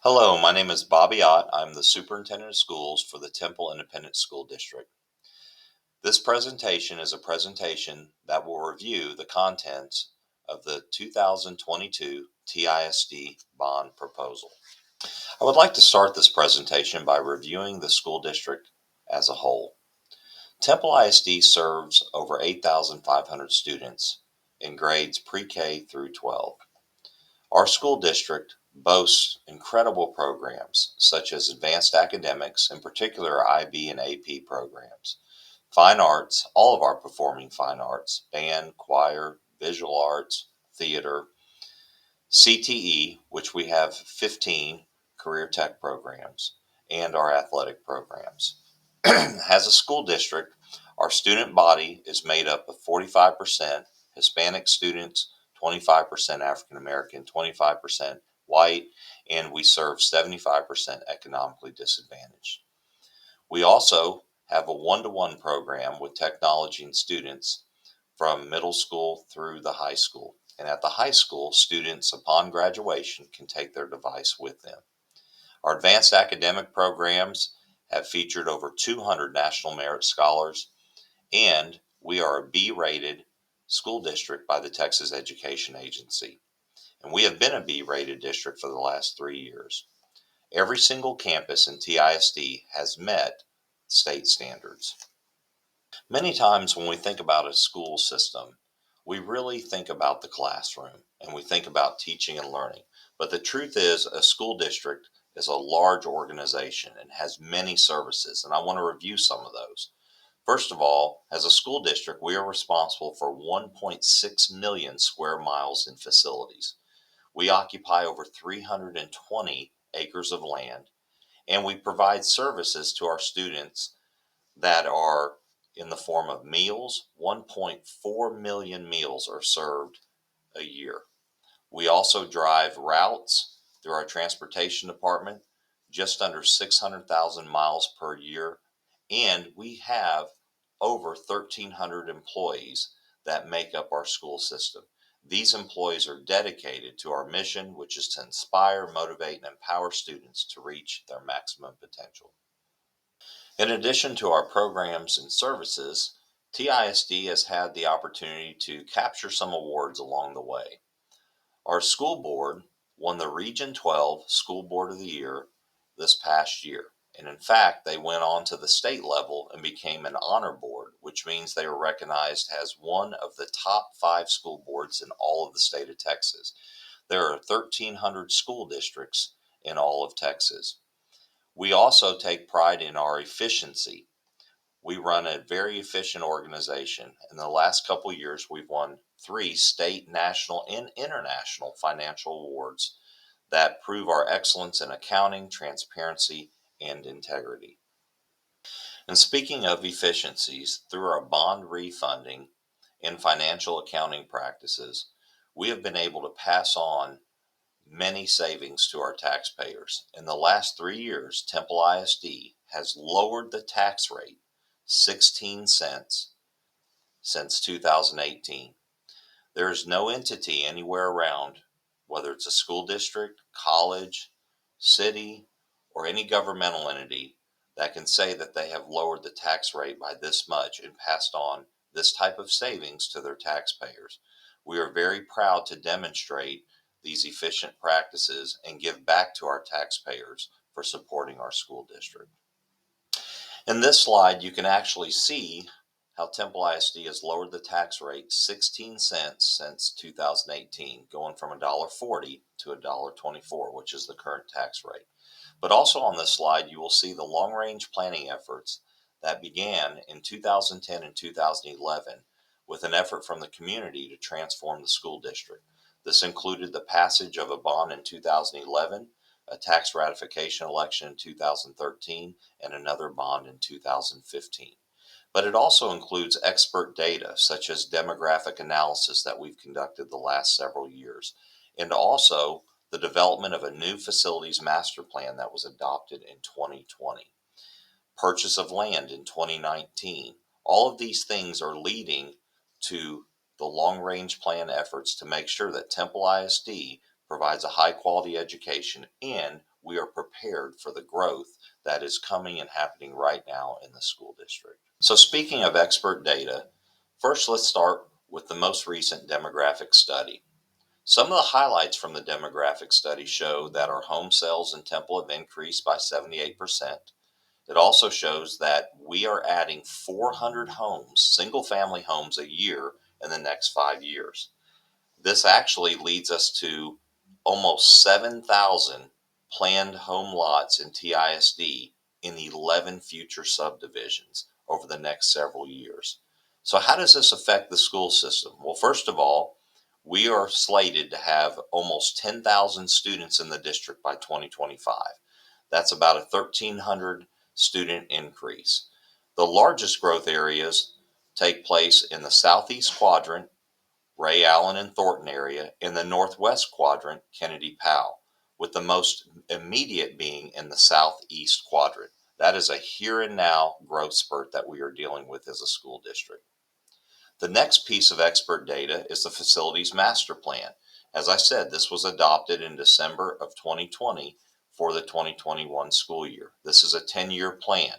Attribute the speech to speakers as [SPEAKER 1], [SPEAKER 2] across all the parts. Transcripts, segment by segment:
[SPEAKER 1] Hello, my name is Bobby Ott. I'm the Superintendent of Schools for the Temple Independent School District. This presentation is a presentation that will review the contents of the 2022 TISD bond proposal. I would like to start this presentation by reviewing the school district as a whole. Temple ISD serves over 8,500 students in grades pre-K through 12. Our school district boasts incredible programs such as advanced academics, in particular IB and AP programs, fine arts, all of our performing fine arts, band, choir, visual arts, theater, CTE, which we have 15 career tech programs, and our athletic programs. As a school district, our student body is made up of 45% Hispanic students, 25% African American, 25% white, and we serve 75% economically disadvantaged. We also have a one-to-one program with technology and students from middle school through the high school. And at the high school, students upon graduation can take their device with them. Our advanced academic programs have featured over 200 National Merit Scholars, and we are a B-rated school district by the Texas Education Agency. And we have been a B-rated district for the last 3 years. Every single campus in TISD has met state standards. Many times when we think about a school system, we really think about the classroom and we think about teaching and learning. But the truth is, a school district is a large organization and has many services, and I want to review some of those. First of all, as a school district, we are responsible for 1.6 million square miles in facilities. We occupy over 320 acres of land, and we provide services to our students that are in the form of meals. 1.4 million meals are served a year. We also drive routes through our transportation department, just under 600,000 miles per year, and we have over 1,300 employees that make up our school system. These employees are dedicated to our mission, which is to inspire, motivate, and empower students to reach their maximum potential. In addition to our programs and services, TISD has had the opportunity to capture some awards along the way. Our school board won the Region 12 School Board of the Year this past year. And in fact, they went on to the state level and became an honor board, which means they were recognized as one of the top 5 school boards in all of the state of Texas. There are 1,300 school districts in all of Texas. We also take pride in our efficiency. We run a very efficient organization. In the last couple years, we've won 3 state, national, and international financial awards that prove our excellence in accounting, transparency, and integrity. And speaking of efficiencies, through our bond refunding and financial accounting practices, we have been able to pass on many savings to our taxpayers. In the last 3 years, Temple ISD has lowered the tax rate 16 cents since 2018. There is no entity anywhere around, whether it's a school district, college, city, or any governmental entity, that can say that they have lowered the tax rate by this much and passed on this type of savings to their taxpayers. We are very proud to demonstrate these efficient practices and give back to our taxpayers for supporting our school district. In this slide, you can actually see how Temple ISD has lowered the tax rate 16 cents since 2018, going from $1.40 to $1.24, which is the current tax rate. But also on this slide, you will see the long-range planning efforts that began in 2010 and 2011 with an effort from the community to transform the school district. This included the passage of a bond in 2011, a tax ratification election in 2013, and another bond in 2015. But it also includes expert data, such as demographic analysis that we've conducted the last several years, and also the development of a new facilities master plan that was adopted in 2020. Purchase of land in 2019. All of these things are leading to the long-range plan efforts to make sure that Temple ISD provides a high-quality education and we are prepared for the growth that is coming and happening right now in the school district. So speaking of expert data, first let's start with the most recent demographic study. Some of the highlights from the demographic study show that our home sales in Temple have increased by 78%. It also shows that we are adding 400 homes, single family homes a year in the next 5 years. This actually leads us to almost 7,000 planned home lots in TISD in 11 future subdivisions over the next several years. So how does this affect the school system? Well, first of all, we are slated to have almost 10,000 students in the district by 2025. That's about a 1,300 student increase. The largest growth areas take place in the southeast quadrant, Ray Allen and Thornton area, in the northwest quadrant, Kennedy Powell, with the most immediate being in the southeast quadrant. That is a here and now growth spurt that we are dealing with as a school district. The next piece of expert data is the facilities master plan. As I said, this was adopted in December of 2020 for the 2021 school year. This is a 10-year plan.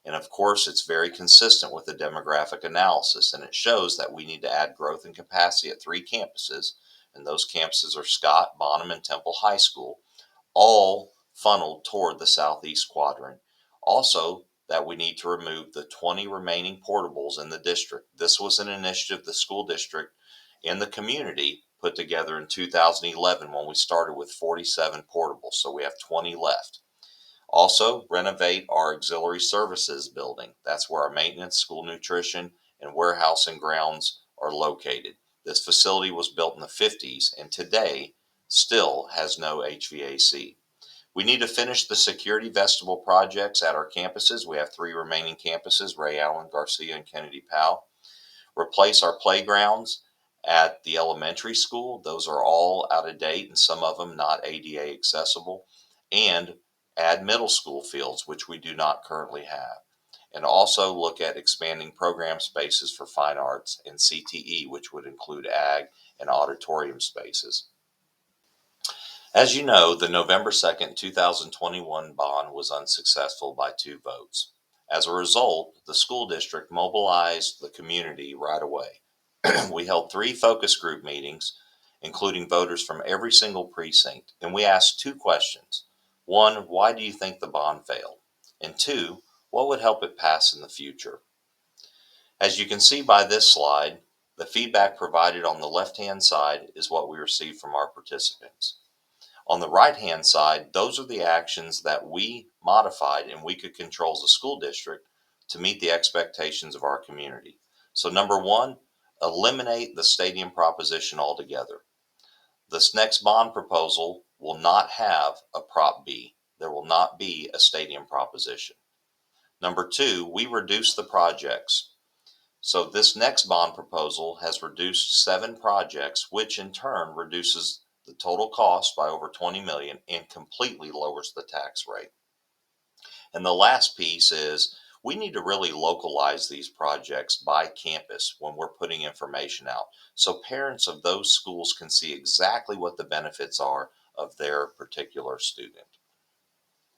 [SPEAKER 1] And of course, it's very consistent with the demographic analysis, and it shows that we need to add growth and capacity at 3 campuses, and those campuses are Scott, Bonham, and Temple High School, all funneled toward the southeast quadrant. Also, that we need to remove the 20 remaining portables in the district. This was an initiative the school district and the community put together in 2011 when we started with 47 portables, so we have 20 left. Also, renovate our auxiliary services building. That's where our maintenance, school nutrition, and warehouse and grounds are located. This facility was built in the 50s and today still has no HVAC. We need to finish the security vestibule projects at our campuses. We have 3 remaining campuses, Ray Allen, Garcia, and Kennedy Powell. Replace our playgrounds at the elementary school. Those are all out of date and some of them not ADA accessible. And add middle school fields, which we do not currently have. And also look at expanding program spaces for fine arts and CTE, which would include ag and auditorium spaces. As you know, the November 2nd, 2021 bond was unsuccessful by 2 votes. As a result, the school district mobilized the community right away. We held 3 focus group meetings, including voters from every single precinct, and we asked 2 questions. 1, why do you think the bond failed? And 2, what would help it pass in the future? As you can see by this slide, the feedback provided on the left-hand side is what we received from our participants. On the right-hand side, those are the actions that we modified and we could control as a school district to meet the expectations of our community. So number 1, eliminate the stadium proposition altogether. This next bond proposal will not have a Prop B. There will not be a stadium proposition. Number 2, we reduce the projects. So this next bond proposal has reduced 7 projects, which in turn reduces the total cost by over $20 million and completely lowers the tax rate. And the last piece is we need to really localize these projects by campus when we're putting information out, so parents of those schools can see exactly what the benefits are of their particular student.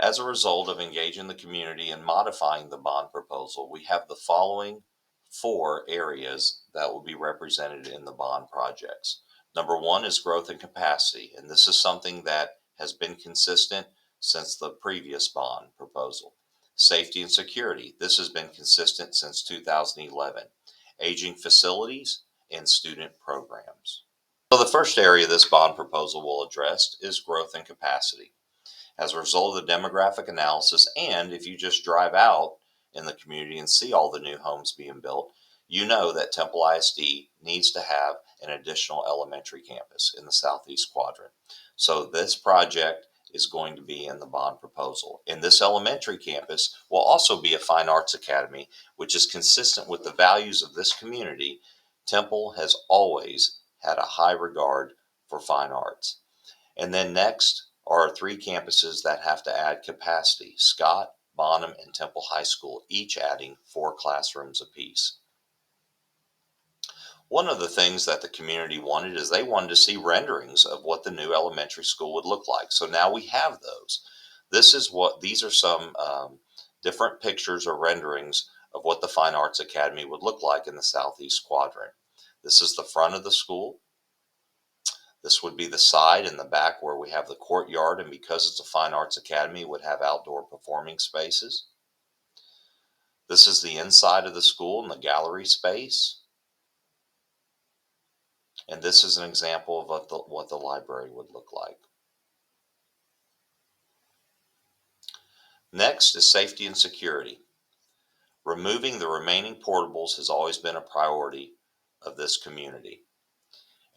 [SPEAKER 1] As a result of engaging the community and modifying the bond proposal, we have the following 4 areas that will be represented in the bond projects. Number 1 is growth and capacity, and this is something that has been consistent since the previous bond proposal. Safety and security, this has been consistent since 2011. Aging facilities and student programs. So the first area this bond proposal will address is growth and capacity. As a result of the demographic analysis, and if you just drive out in the community and see all the new homes being built, you know that Temple ISD needs to have an additional elementary campus in the southeast quadrant. So this project is going to be in the bond proposal. And this elementary campus will also be a fine arts academy, which is consistent with the values of this community. Temple has always had a high regard for fine arts. And then next are 3 campuses that have to add capacity: Scott, Bonham, and Temple High School, each adding 4 classrooms apiece. One of the things that the community wanted is they wanted to see renderings of what the new elementary school would look like. So now we have those. These are some different pictures or renderings of what the Fine Arts Academy would look like in the southeast quadrant. This is the front of the school. This would be the side and the back where we have the courtyard, and because it's a Fine Arts Academy, it would have outdoor performing spaces. This is the inside of the school and the gallery space. And this is an example of what the library would look like. Next is safety and security. Removing the remaining portables has always been a priority of this community.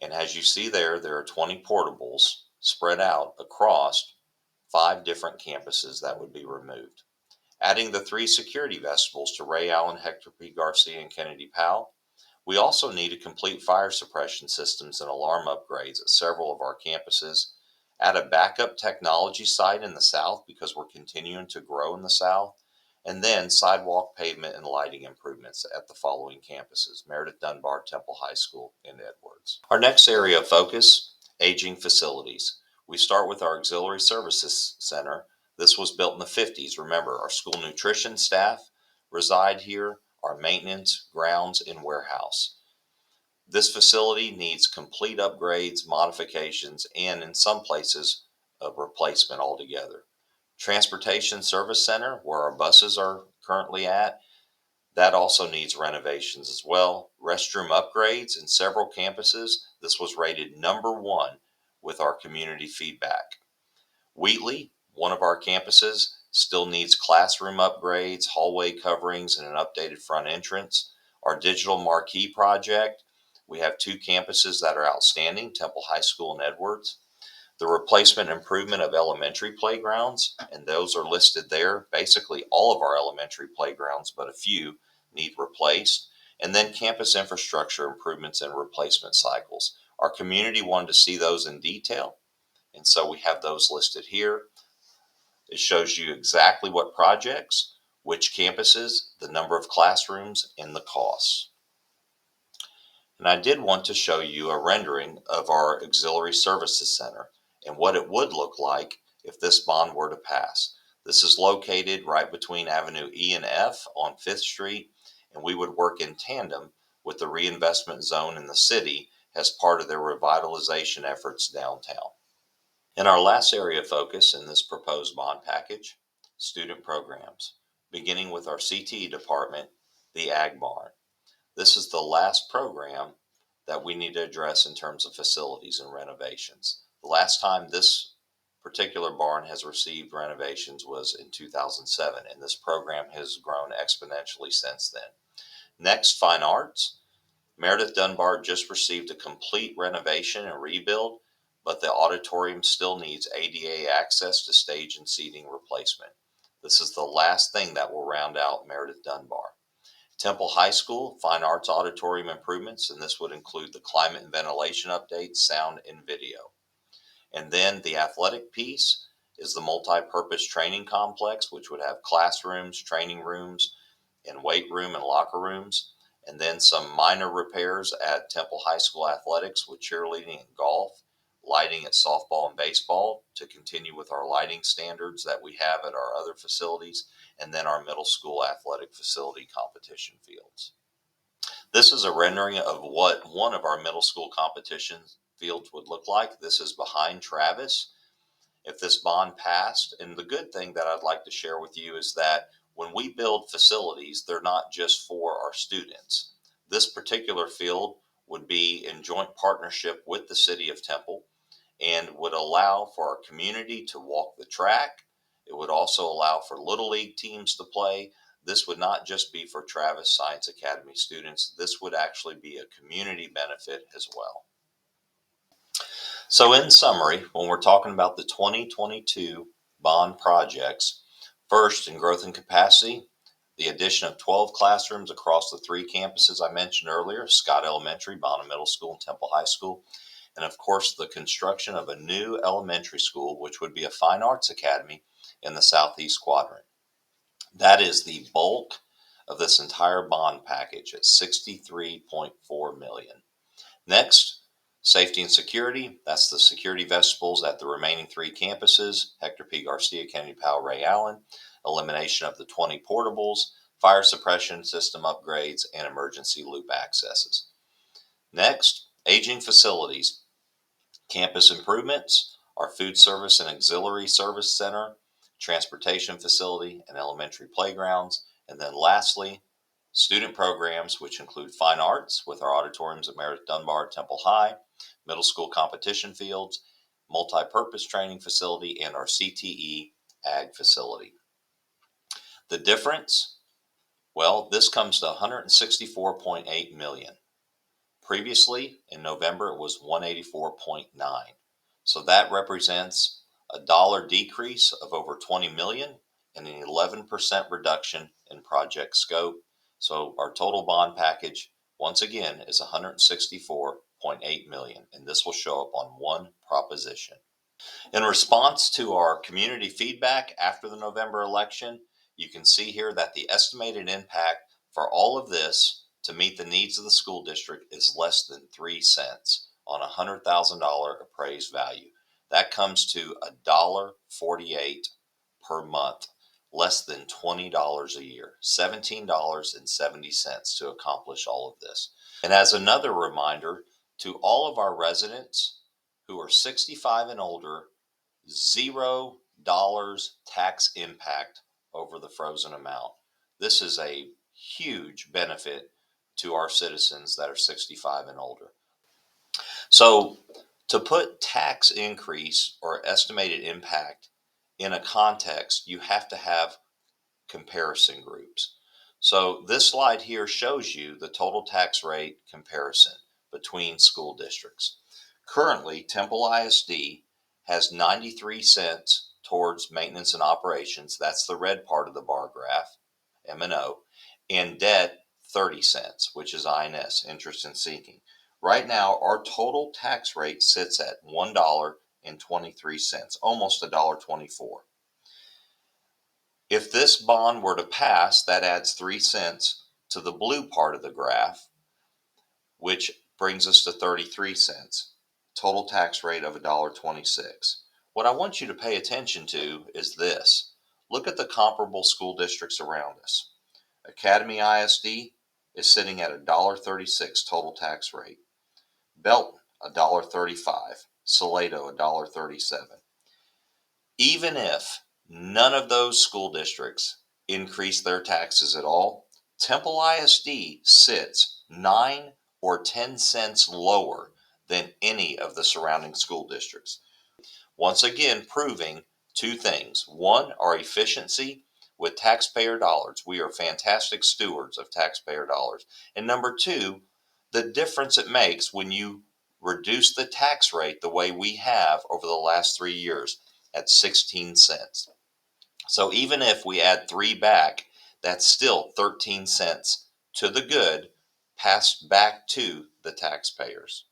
[SPEAKER 1] And as you see there are 20 portables spread out across 5 different campuses that would be removed. Adding the 3 security vestibules to Ray Allen, Hector P. Garcia, and Kennedy Powell, we also need to complete fire suppression systems and alarm upgrades at several of our campuses. Add a backup technology site in the south because we're continuing to grow in the south. And then sidewalk, pavement, and lighting improvements at the following campuses: Meredith Dunbar, Temple High School, and Edwards. Our next area of focus, aging facilities. We start with our Auxiliary Services Center. This was built in the 50s. Remember, our school nutrition staff reside here, our maintenance, grounds, and warehouse. This facility needs complete upgrades, modifications, and in some places, a replacement altogether. Transportation Service Center, where our buses are currently at, that also needs renovations as well. Restroom upgrades in several campuses. This was rated #1 with our community feedback. Wheatley, one of our campuses, still needs classroom upgrades, hallway coverings, and an updated front entrance. Our digital marquee project, we have 2 campuses that are outstanding, Temple High School and Edwards. The replacement and improvement of elementary playgrounds, and those are listed there. Basically, all of our elementary playgrounds, but a few need replaced. And then campus infrastructure improvements and replacement cycles. Our community wanted to see those in detail, and so we have those listed here. It shows you exactly what projects, which campuses, the number of classrooms, and the costs. And I did want to show you a rendering of our Auxiliary Services Center and what it would look like if this bond were to pass. This is located right between Avenue E and F on 5th Street, and we would work in tandem with the reinvestment zone in the city as part of their revitalization efforts downtown. In our last area of focus in this proposed bond package, student programs, beginning with our CTE department, the Ag Barn. This is the last program that we need to address in terms of facilities and renovations. The last time this particular barn has received renovations was in 2007, and this program has grown exponentially since then. Next, fine arts. Meredith Dunbar just received a complete renovation and rebuild, but the auditorium still needs ADA access to stage and seating replacement. This is the last thing that will round out Meredith Dunbar. Temple High School, fine arts auditorium improvements, and this would include the climate and ventilation updates, sound, and video. And then the athletic piece is the multi-purpose training complex, which would have classrooms, training rooms, and weight room and locker rooms. And then some minor repairs at Temple High School athletics with cheerleading and golf, lighting at softball and baseball to continue with our lighting standards that we have at our other facilities, and then our middle school athletic facility competition fields. This is a rendering of what one of our middle school competition fields would look like. This is behind Travis. If this bond passed, and the good thing that I'd like to share with you is that when we build facilities, they're not just for our students. This particular field would be in joint partnership with the City of Temple and would allow for our community to walk the track. It would also allow for Little League teams to play. This would not just be for Travis Science Academy students. This would actually be a community benefit as well. So in summary, when we're talking about the 2022 bond projects, first in growth and capacity, the addition of 12 classrooms across the 3 campuses I mentioned earlier, Scott Elementary, Bonham Middle School, and Temple High School. And of course, the construction of a new elementary school, which would be a fine arts academy in the southeast quadrant. That is the bulk of this entire bond package at $63.4 million. Next, Safety and security, that's the security vestibules at the remaining 3 campuses, Hector P. Garcia, Kennedy Powell, Ray Allen, elimination of the 20 portables, fire suppression system upgrades, and emergency loop accesses. Next, aging facilities, campus improvements, our food service and auxiliary service center, transportation facility, and elementary playgrounds. And then lastly, student programs, which include fine arts with our auditoriums at Meredith Dunbar, Temple High, middle school competition fields, multi-purpose training facility, and our CTE ag facility. The difference, well, this comes to $164.8 million. Previously, in November, it was 184.9. So that represents a dollar decrease of over 20 million and an 11% reduction in project scope. So our total bond package, once again, is 164.8 million, and this will show up on one proposition. In response to our community feedback after the November election, you can see here that the estimated impact for all of this to meet the needs of the school district is less than 3 cents on a $100,000 appraised value. That comes to $1.48 per month, less than $20 a year, $17.70 to accomplish all of this. And as another reminder to all of our residents who are 65 and older, $0 tax impact over the frozen amount. This is a huge benefit to our citizens that are 65 and older. So to put tax increase or estimated impact in a context, you have to have comparison groups. So this slide here shows you the total tax rate comparison between school districts. Currently, Temple ISD has 93 cents towards maintenance and operations. That's the red part of the bar graph, M&O, and debt 30 cents, which is INS, interest and sinking. Right now, our total tax rate sits at $1.23, almost $1.24. If this bond were to pass, that adds 3 cents to the blue part of the graph, which brings us to 33 cents. Total tax rate of $1.26. What I want you to pay attention to is this. Look at the comparable school districts around us. Academy ISD is sitting at $1.36 total tax rate. Belton, $1.35. Salado, $1.37. Even if none of those school districts increase their taxes at all, Temple ISD sits 9 or 10 cents lower than any of the surrounding school districts. Once again, proving two things. One, our efficiency with taxpayer dollars. We are fantastic stewards of taxpayer dollars. And number two, the difference it makes when you reduce the tax rate the way we have over the last 3 years at 16 cents. So even if we add 3 back, that's still 13 cents to the good passed back to the taxpayers.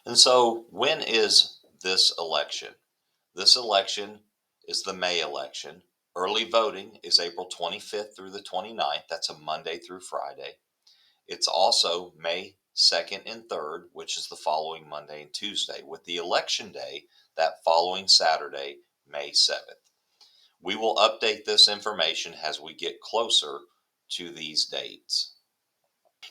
[SPEAKER 1] And so when is this election? This election is the May election. Early voting is April 25th through the 29th. That's a Monday through Friday. It's also May 2nd and 3rd, which is the following Monday and Tuesday, with the election day that following Saturday, May 7th. We will update this information as we get closer to these dates.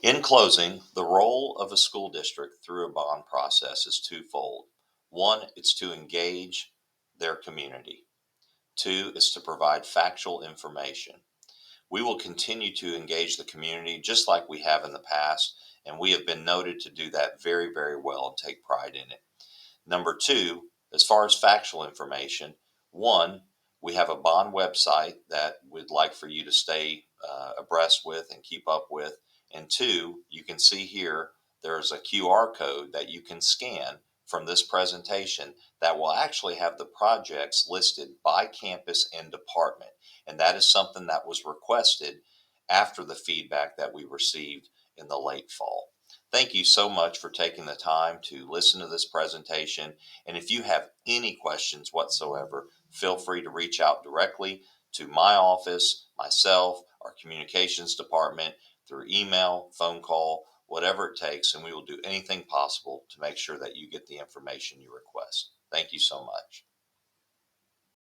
[SPEAKER 1] In closing, the role of a school district through a bond process is twofold. One, it's to engage their community. Two, is to provide factual information. We will continue to engage the community just like we have in the past, and we have been noted to do that very, very well and take pride in it. Number two, as far as factual information, one, we have a bond website that we'd like for you to stay abreast with and keep up with. And two, you can see here, there's a QR code that you can scan from this presentation that will actually have the projects listed by campus and department. And that is something that was requested after the feedback that we received in the late fall. Thank you so much for taking the time to listen to this presentation. And if you have any questions whatsoever, feel free to reach out directly to my office, myself, our communications department through email, phone call, whatever it takes, and we will do anything possible to make sure that you get the information you request. Thank you so much.